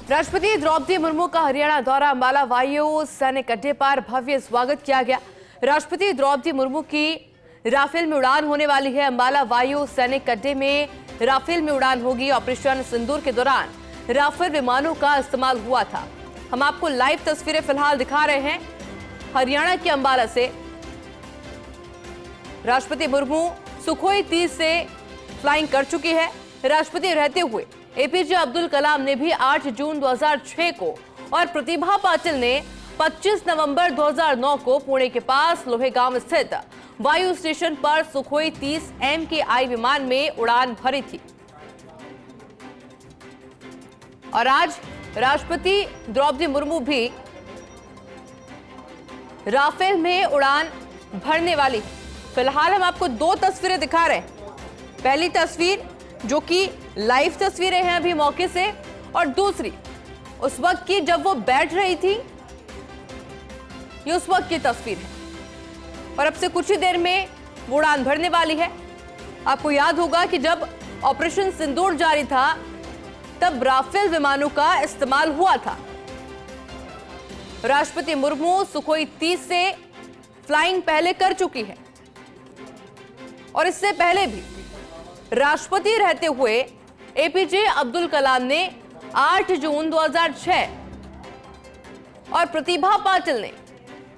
राष्ट्रपति द्रौपदी मुर्मू का हरियाणा दौरा, अंबाला वायु सैनिक अड्डे पर भव्य स्वागत किया गया। राष्ट्रपति द्रौपदी मुर्मू की राफेल में उड़ान होने वाली है। अंबाला वायु सैनिक अड्डे में राफेल में उड़ान होगी। ऑपरेशन सिंदूर के दौरान राफेल विमानों का इस्तेमाल हुआ था। हम आपको लाइव तस्वीरें फिलहाल दिखा रहे हैं हरियाणा के अंबाला से। राष्ट्रपति मुर्मू सुखोई 30 से फ्लाइंग कर चुकी है। राष्ट्रपति रहते हुए एपीजे अब्दुल कलाम ने भी 8 जून 2006 को और प्रतिभा पाटिल ने 25 नवंबर 2009 को पुणे के पास लोहेगांव स्थित वायु स्टेशन पर सुखोई 30 MKI विमान में उड़ान भरी थी। और आज राष्ट्रपति द्रौपदी मुर्मू भी राफेल में उड़ान भरने वाली है। फिलहाल हम आपको दो तस्वीरें दिखा रहे हैं। पहली तस्वीर जो कि लाइव तस्वीरें हैं अभी मौके से, और दूसरी उस वक्त की जब वो बैठ रही थी, ये उस वक्त की तस्वीर है। और अब से कुछ ही देर में वो उड़ान भरने वाली है। आपको याद होगा कि जब ऑपरेशन सिंदूर जारी था तब राफेल विमानों का इस्तेमाल हुआ था। राष्ट्रपति मुर्मू सुखोई 30 से फ्लाइंग पहले कर चुकी है और इससे पहले भी राष्ट्रपति रहते हुए एपीजे अब्दुल कलाम ने 8 जून 2006 और प्रतिभा पाटिल ने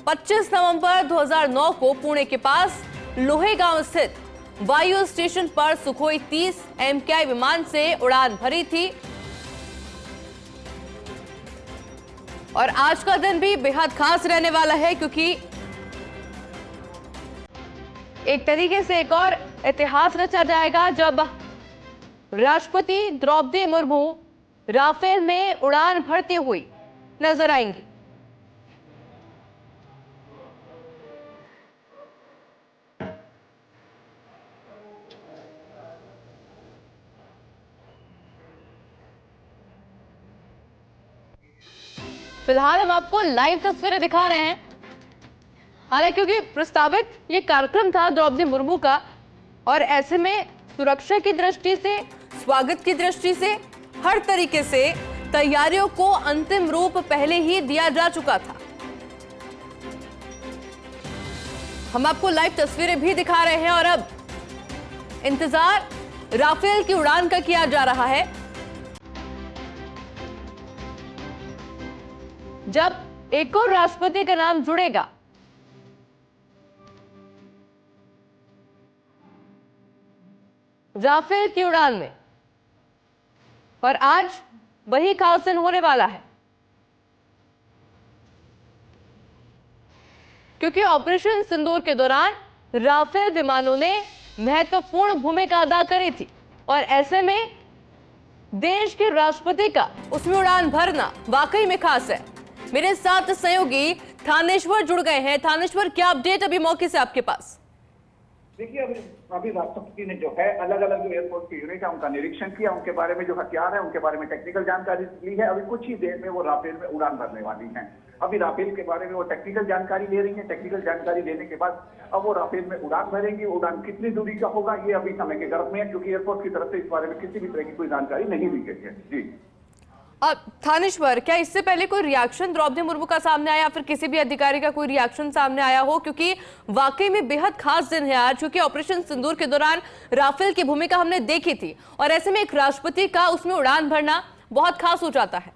25 नवंबर 2009 को पुणे के पास लोहेगांव स्थित वायु स्टेशन पर सुखोई 30 MKI विमान से उड़ान भरी थी। और आज का दिन भी बेहद खास रहने वाला है, क्योंकि एक तरीके से एक और इतिहास रचा जाएगा जब राष्ट्रपति द्रौपदी मुर्मू राफेल में उड़ान भरती हुई नजर आएंगी। फिलहाल हम आपको लाइव तस्वीरें दिखा रहे हैं। हालांकि क्योंकि प्रस्तावित ये कार्यक्रम था द्रौपदी मुर्मू का, और ऐसे में सुरक्षा की दृष्टि से, स्वागत की दृष्टि से, हर तरीके से तैयारियों को अंतिम रूप पहले ही दिया जा चुका था। हम आपको लाइव तस्वीरें भी दिखा रहे हैं और अब इंतजार राफेल की उड़ान का किया जा रहा है। जब एक और राष्ट्रपति का नाम जुड़ेगा राफेल की उड़ान में, और आज वही खास दिन होने वाला है, क्योंकि ऑपरेशन सिंदूर के दौरान राफेल विमानों ने महत्वपूर्ण भूमिका अदा करी थी। और ऐसे में देश के राष्ट्रपति का उसमें उड़ान भरना वाकई में खास है। मेरे साथ सहयोगी थानेश्वर जुड़ गए हैं। थानेश्वर, क्या अपडेट अभी मौके से आपके पास? देखिए, अभी राष्ट्रपति ने जो है अलग अलग जो एयरफोर्स की यूनिट है उनका निरीक्षण किया, उनके बारे में जो हथियार है उनके बारे में टेक्निकल जानकारी ली है। अभी कुछ ही देर में वो राफेल में उड़ान भरने वाली हैं। अभी राफेल के बारे में वो टेक्निकल जानकारी ले रही है। टेक्निकल जानकारी लेने के बाद अब वो राफेल में उड़ान भरेंगी। उड़ान कितनी दूरी का होगा ये अभी समय के गर्भ में है, क्योंकि एयरफोर्स की तरफ से इस बारे में किसी भी तरह की कोई जानकारी नहीं दी गई है। जी थानेश्वर, क्या इससे पहले कोई रिएक्शन द्रौपदी मुर्मू का सामने आया, फिर किसी भी अधिकारी का कोई रिएक्शन सामने आया हो? क्योंकि वाकई में बेहद खास दिन है आज, क्योंकि ऑपरेशन सिंदूर के दौरान राफेल की भूमिका हमने देखी थी, और ऐसे में एक राष्ट्रपति का उसमें उड़ान भरना बहुत खास हो जाता है।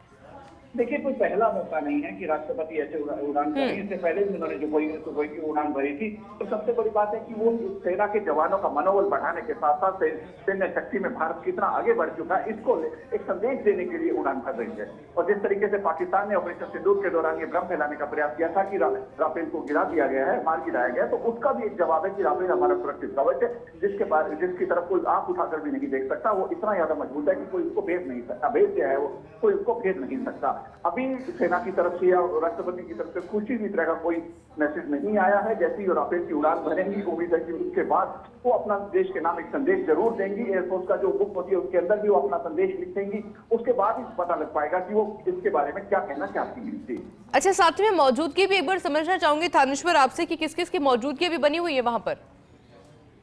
देखिए, कोई पहला मौका नहीं है कि राष्ट्रपति ऐसे उड़ान भरी। इससे पहले भी उन्होंने जो कोई की उड़ान भरी थी। तो सबसे बड़ी बात है कि वो सेना के जवानों का मनोबल बढ़ाने के साथ साथ सैन्य शक्ति में भारत कितना आगे बढ़ चुका है, इसको एक संदेश देने के लिए उड़ान भर रही है। और जिस तरीके से पाकिस्तान ने ऑपरेशन सिंदूर के दौरान ये भ्रम फैलाने का प्रयास किया था कि राफेल को गिरा दिया गया है, मार गिराया गया, तो उसका भी एक जवाब है कि राफेल हमारा सुरक्षित कवच है, जिसकी तरफ कोई आंख उठाकर भी नहीं देख सकता। वो इतना ज्यादा मजबूत है कि कोई उसको भेज नहीं सकता, भेज दिया है वो, कोई उसको भेज नहीं सकता। अभी सेना की तरफ से या राष्ट्रपति की तरफ से किसी भी तरह का कोई मैसेज नहीं आया है। जैसे ही राफेल की उड़ान भरेंगी, उम्मीद है कि उसके बाद वो अपना देश के नाम एक संदेश जरूर देंगी। एयरफोर्स का जो बुक होती है उसके अंदर भी वो अपना संदेश लिखेंगी। उसके बाद ही पता लग पाएगा कि वो इसके बारे में क्या कहना चाहती है। अच्छा, साथ में मौजूदगी भी एक बार समझना चाहूंगी थानेश्वर आपसे कि किस किस की मौजूदगी भी बनी हुई है वहां पर।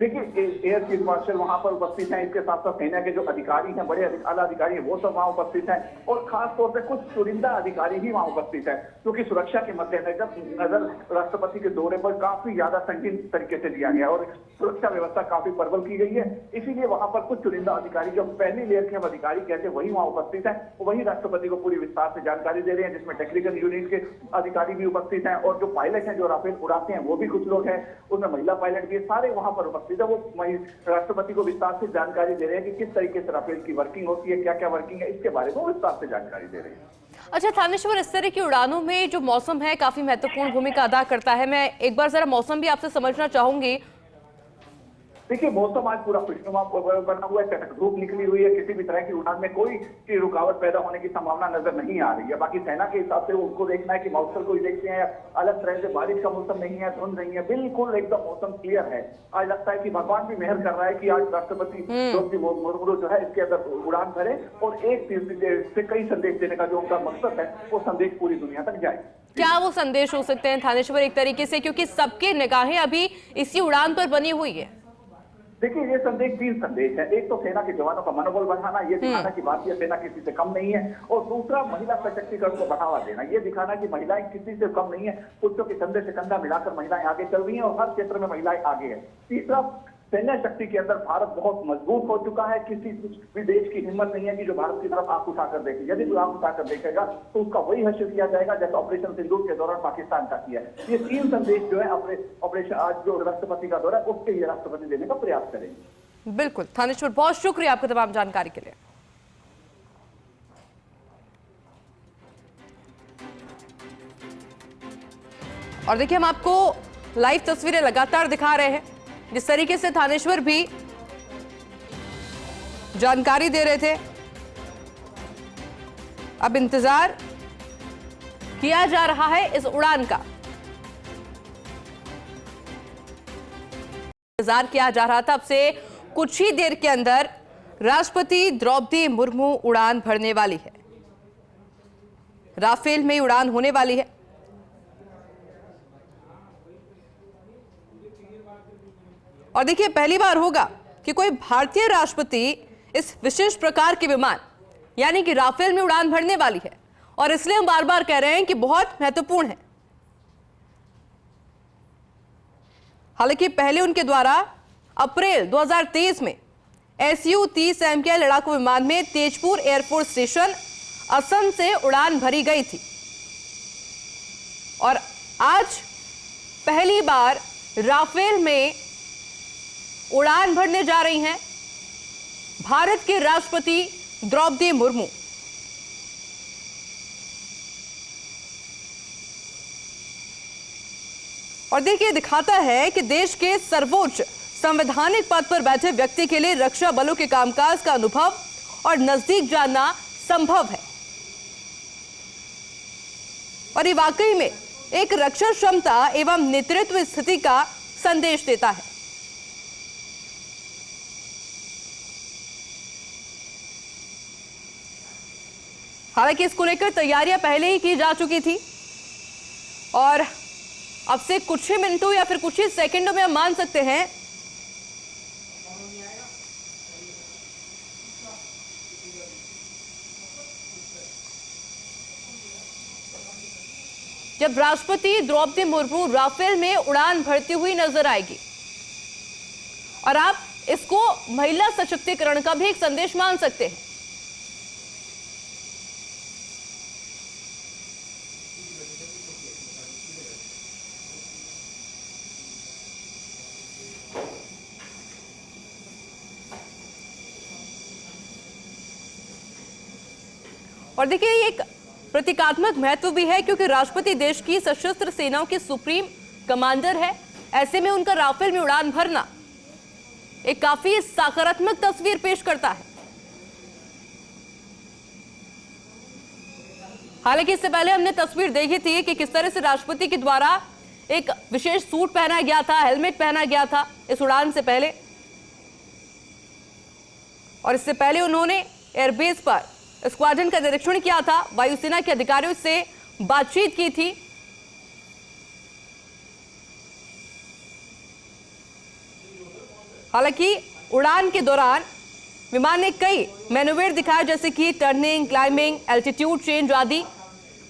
देखिए, एयर चीफ मार्शल वहां पर उपस्थित हैं, इसके साथ साथ सेना के जो अधिकारी हैं, बड़े आला अधिकारी हैं, वो सब वहां उपस्थित हैं, और खास तौर पे कुछ चुनिंदा अधिकारी ही वहां उपस्थित हैं, क्योंकि सुरक्षा के मद्देनजर राष्ट्रपति के दौरे पर काफी ज्यादा संकीर्ण तरीके से लिया गया और सुरक्षा व्यवस्था काफी प्रबल की गई है। इसीलिए वहां पर कुछ चुनिंदा अधिकारी, जो पहली लेयर के हम अधिकारी कहते हैं, वही वहां उपस्थित है, वही राष्ट्रपति को पूरी विस्तार से जानकारी दे रहे हैं, जिसमें टेक्निकल यूनिट के अधिकारी भी उपस्थित हैं, और जो पायलट हैं, जो राफेल उड़ाते हैं, वो भी कुछ लोग हैं, उनमें महिला पायलट भी सारे वहां पर उपस्थित है। वो राष्ट्रपति को विस्तार से जानकारी दे रहे हैं कि किस तरीके से राफेल की वर्किंग होती है, क्या क्या वर्किंग है, इसके बारे में विस्तार से जानकारी दे रहे हैं। अच्छा थानेश्वर, इस तरह की उड़ानों में जो मौसम है काफी महत्वपूर्ण भूमिका अदा करता है। मैं एक बार जरा मौसम भी आपसे समझना चाहूंगी। देखिए, मौसम आज पूरा खुशनुमा बना हुआ है, चटक धूप निकली हुई है, किसी भी तरह की उड़ान में कोई रुकावट पैदा होने की संभावना नजर नहीं आ रही है। बाकी सेना के हिसाब से उनको देखना है कि मौसम को देखते हैं, अलग तरह से बारिश का मौसम नहीं है, धुंध नहीं है, बिल्कुल एकदम मौसम क्लियर है। आज लगता है कि भगवान भी मेहर कर रहा है कि आज राष्ट्रपति द्रौपदी मुर्मू जो है इसके अंदर उड़ान भरे और एक से कई संदेश देने का जो उनका मकसद है, वो संदेश पूरी दुनिया तक जाए। क्या वो संदेश हो सकते हैं थानेश्वर एक तरीके से, क्योंकि सबकी निगाहें अभी इसी उड़ान पर बनी हुई है? देखिए, ये संदेश 3 संदेश है। एक तो सेना के जवानों का मनोबल बढ़ाना, ये दिखाना कि भारतीय सेना किसी से कम नहीं है, और दूसरा महिला सशक्तिकरण को बढ़ावा देना, ये दिखाना कि महिलाएं किसी से कम नहीं है, पुरुषों के कंधे से कंधा मिलाकर महिलाएं आगे चल रही हैं और हर क्षेत्र में महिलाएं आगे है। तीसरा, सैन्य शक्ति के अंदर भारत बहुत मजबूत हो चुका है, किसी भी देश की हिम्मत नहीं है कि जो भारत की तरफ आंख उठाकर देखे। यदि आंख उठाकर देखेगा तो उसका वही हश्र किया जाएगा जैसा ऑपरेशन सिंदूर के दौरान पाकिस्तान का किया है। ये 3 संदेश जो है ऑपरेशन आज जो राष्ट्रपति का दौरा है उसके लिए राष्ट्रपति देने का प्रयास करेंगे। बिल्कुल थानेश्वर, बहुत शुक्रिया आपका तमाम जानकारी के लिए। और देखिए, हम आपको लाइव तस्वीरें लगातार दिखा रहे हैं, जिस तरीके से थानेश्वर भी जानकारी दे रहे थे। अब इंतजार किया जा रहा है इस उड़ान का, इंतजार किया जा रहा था। अब से कुछ ही देर के अंदर राष्ट्रपति द्रौपदी मुर्मू उड़ान भरने वाली है, राफेल में उड़ान होने वाली है। और देखिए, पहली बार होगा कि कोई भारतीय राष्ट्रपति इस विशेष प्रकार के विमान यानी कि राफेल में उड़ान भरने वाली है, और इसलिए हम बार बार कह रहे हैं कि बहुत महत्वपूर्ण है। हालांकि पहले उनके द्वारा अप्रैल 2023 में Su-30 MKI लड़ाकू विमान में तेजपुर एयरफोर्स स्टेशन असम से उड़ान भरी गई थी, और आज पहली बार राफेल में उड़ान भरने जा रही हैं भारत के राष्ट्रपति द्रौपदी मुर्मू। और देखिए, दिखाता है कि देश के सर्वोच्च संवैधानिक पद पर बैठे व्यक्ति के लिए रक्षा बलों के कामकाज का अनुभव और नजदीक जानना संभव है, और ये वाकई में एक रक्षा क्षमता एवं नेतृत्व स्थिति का संदेश देता है। हालांकि इसको लेकर तैयारियां पहले ही की जा चुकी थी, और अब से कुछ ही मिनटों या फिर कुछ ही सेकंडों में हम मान सकते हैं जब राष्ट्रपति द्रौपदी मुर्मू राफेल में उड़ान भरती हुई नजर आएगी। और आप इसको महिला सशक्तिकरण का भी एक संदेश मान सकते हैं। और देखिए, ये एक प्रतीकात्मक महत्व भी है, क्योंकि राष्ट्रपति देश की सशस्त्र सेनाओं के सुप्रीम कमांडर है। ऐसे में उनका राफेल में उड़ान भरना एक काफी सकारात्मक तस्वीर पेश करता है। हालांकि इससे पहले हमने तस्वीर देखी थी कि किस तरह से राष्ट्रपति के द्वारा एक विशेष सूट पहना गया था, हेलमेट पहना गया था इस उड़ान से पहले, और इससे पहले उन्होंने एयरबेस पर स्क्वाड्रन का निरीक्षण किया था, वायुसेना के अधिकारियों से बातचीत की थी। हालांकि उड़ान के दौरान विमान ने कई मैनूवर दिखाया, जैसे कि टर्निंग, क्लाइंबिंग, एल्टीट्यूड चेंज आदि,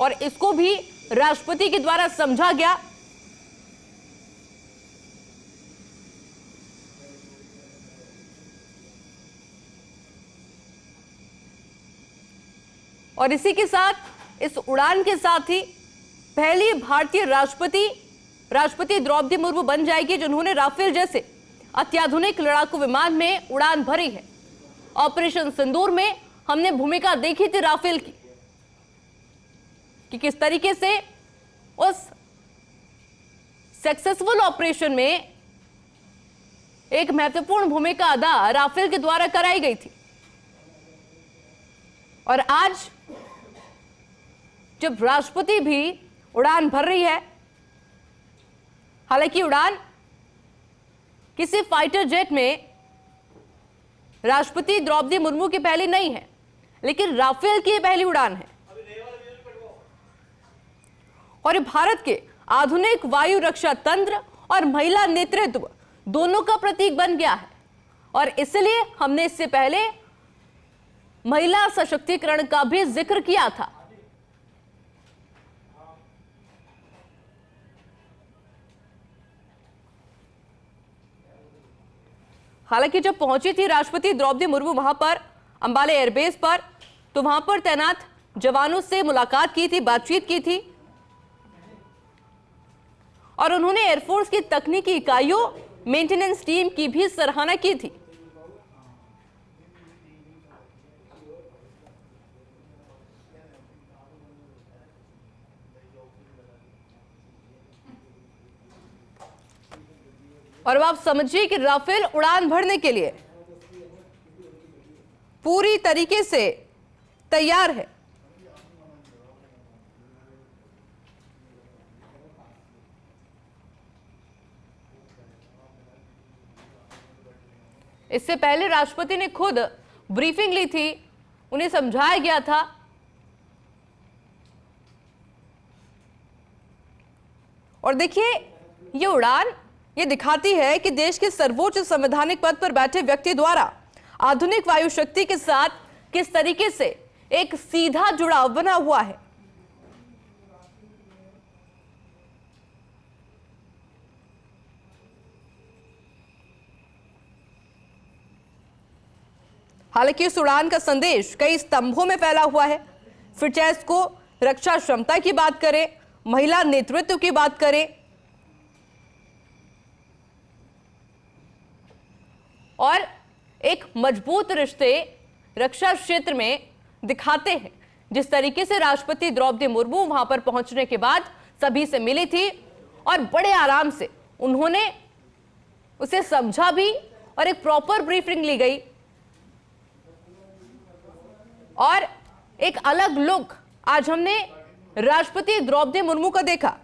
और इसको भी राष्ट्रपति के द्वारा समझा गया। और इसी के साथ, इस उड़ान के साथ ही पहली भारतीय राष्ट्रपति द्रौपदी मुर्मू बन जाएगी जिन्होंने राफेल जैसे अत्याधुनिक लड़ाकू विमान में उड़ान भरी है। ऑपरेशन सिंदूर में हमने भूमिका देखी थी राफेल की, कि किस तरीके से उस सक्सेसफुल ऑपरेशन में एक महत्वपूर्ण भूमिका अदा राफेल के द्वारा कराई गई थी। और आज जब राष्ट्रपति भी उड़ान भर रही है, हालांकि उड़ान किसी फाइटर जेट में राष्ट्रपति द्रौपदी मुर्मू की पहली नहीं है, लेकिन राफेल की पहली उड़ान है। और ये भारत के आधुनिक वायु रक्षा तंत्र और महिला नेतृत्व दोनों का प्रतीक बन गया है। और इसलिए हमने इससे पहले महिला सशक्तिकरण का भी जिक्र किया था। हालांकि जब पहुंची थी राष्ट्रपति द्रौपदी मुर्मू वहां पर अंबाला एयरबेस पर, तो वहां पर तैनात जवानों से मुलाकात की थी, बातचीत की थी, और उन्होंने एयरफोर्स की तकनीकी इकाइयों, मेंटेनेंस टीम की भी सराहना की थी। और अब आप समझिए कि राफेल उड़ान भरने के लिए पूरी तरीके से तैयार है। इससे पहले राष्ट्रपति ने खुद ब्रीफिंग ली थी, उन्हें समझाया गया था। और देखिए, ये उड़ान ये दिखाती है कि देश के सर्वोच्च संवैधानिक पद पर बैठे व्यक्ति द्वारा आधुनिक वायु शक्ति के साथ किस तरीके से एक सीधा जुड़ाव बना हुआ है। हालांकि इस उड़ान का संदेश कई स्तंभों में फैला हुआ है। फिर चाहे इसको रक्षा क्षमता की बात करें, महिला नेतृत्व की बात करें, और एक मजबूत रिश्ते रक्षा क्षेत्र में दिखाते हैं। जिस तरीके से राष्ट्रपति द्रौपदी मुर्मू वहां पर पहुंचने के बाद सभी से मिली थी और बड़े आराम से उन्होंने उसे समझा भी, और एक प्रॉपर ब्रीफिंग ली गई, और एक अलग लुक आज हमने राष्ट्रपति द्रौपदी मुर्मू का देखा।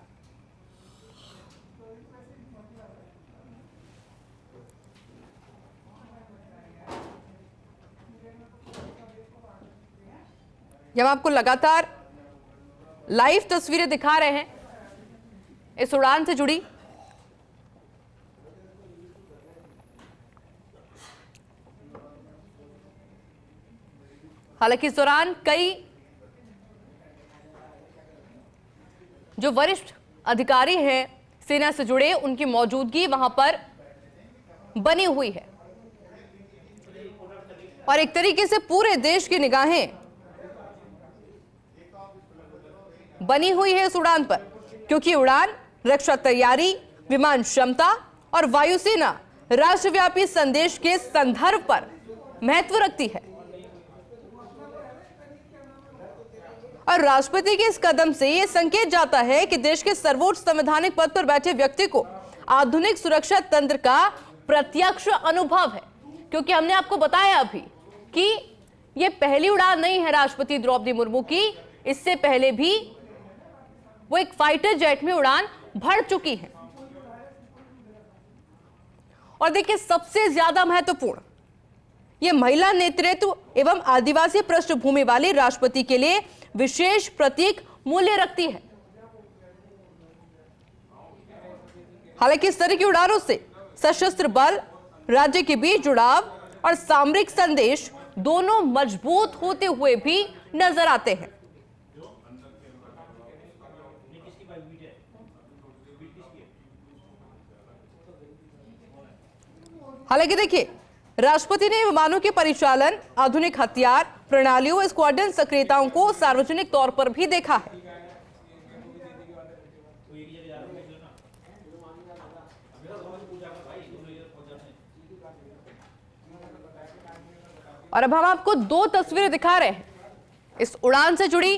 हम आपको लगातार लाइव तस्वीरें दिखा रहे हैं इस उड़ान से जुड़ी। हालांकि इस दौरान कई जो वरिष्ठ अधिकारी हैं सेना से जुड़े, उनकी मौजूदगी वहां पर बनी हुई है, और एक तरीके से पूरे देश की निगाहें बनी हुई है इस उड़ान पर, क्योंकि उड़ान रक्षा तैयारी, विमान क्षमता और वायुसेना राष्ट्रव्यापी संदेश के संदर्भ पर महत्व रखती है। और राष्ट्रपति के इस कदम से यह संकेत जाता है कि देश के सर्वोच्च संवैधानिक पद पर बैठे व्यक्ति को आधुनिक सुरक्षा तंत्र का प्रत्यक्ष अनुभव है। क्योंकि हमने आपको बताया अभी कि यह पहली उड़ान नहीं है राष्ट्रपति द्रौपदी मुर्मू की, इससे पहले भी वो एक फाइटर जेट में उड़ान भर चुकी है। और देखिए, सबसे ज्यादा महत्वपूर्ण, ये महिला नेतृत्व एवं आदिवासी पृष्ठभूमि वाली राष्ट्रपति के लिए विशेष प्रतीक मूल्य रखती है। हालांकि इस तरह की उड़ानों से सशस्त्र बल राज्य के बीच जुड़ाव और सामरिक संदेश दोनों मजबूत होते हुए भी नजर आते हैं। हालांकि देखिए, राष्ट्रपति ने विमानों के परिचालन, आधुनिक हथियार प्रणालियों, स्क्वाड्रन सक्रियताओं को सार्वजनिक तौर पर भी देखा है। और अब हम आपको दो तस्वीरें दिखा रहे हैं इस उड़ान से जुड़ी।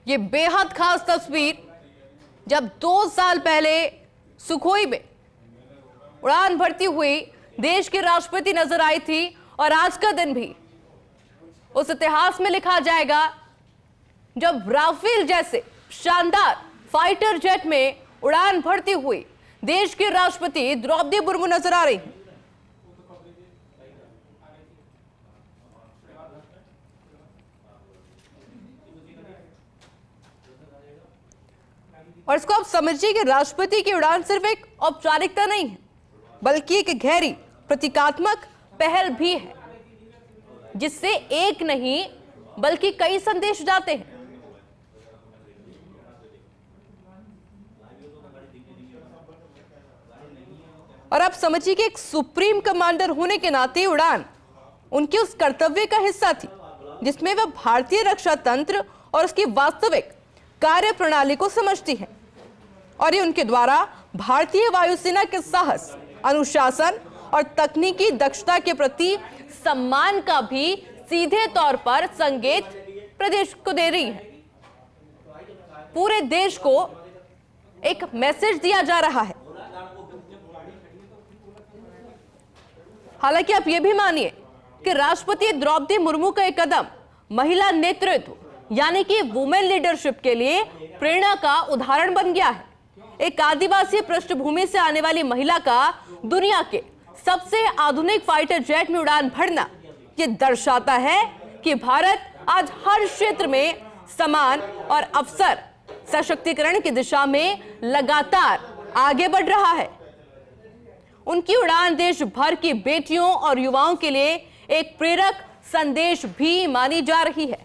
ये बेहद खास तस्वीर, जब 2 साल पहले सुखोई में उड़ान भरती हुई देश के राष्ट्रपति नजर आई थी, और आज का दिन भी उस इतिहास में लिखा जाएगा जब राफेल जैसे शानदार फाइटर जेट में उड़ान भरती हुई देश के राष्ट्रपति द्रौपदी मुर्मू नजर आ रही हैं। और इसको आप समझिए कि राष्ट्रपति की उड़ान सिर्फ एक औपचारिकता नहीं है, बल्कि एक गहरी प्रतीकात्मक पहल भी है, जिससे एक नहीं बल्कि कई संदेश जाते हैं। और आप समझिए कि एक सुप्रीम कमांडर होने के नाते उड़ान उनके उस कर्तव्य का हिस्सा थी जिसमें वह भारतीय रक्षा तंत्र और उसकी वास्तविक कार्य प्रणाली को समझती है, और ये उनके द्वारा भारतीय वायुसेना के साहस, अनुशासन और तकनीकी दक्षता के प्रति सम्मान का भी सीधे तौर पर संकेत प्रदेश को दे रही है। पूरे देश को एक मैसेज दिया जा रहा है। हालांकि आप यह भी मानिए कि राष्ट्रपति द्रौपदी मुर्मू का एक कदम महिला नेतृत्व यानी कि वुमेन लीडरशिप के लिए प्रेरणा का उदाहरण बन गया है। एक आदिवासी पृष्ठभूमि से आने वाली महिला का दुनिया के सबसे आधुनिक फाइटर जेट में उड़ान भरना ये दर्शाता है कि भारत आज हर क्षेत्र में समान और अवसर सशक्तिकरण की दिशा में लगातार आगे बढ़ रहा है। उनकी उड़ान देश भर की बेटियों और युवाओं के लिए एक प्रेरक संदेश भी मानी जा रही है।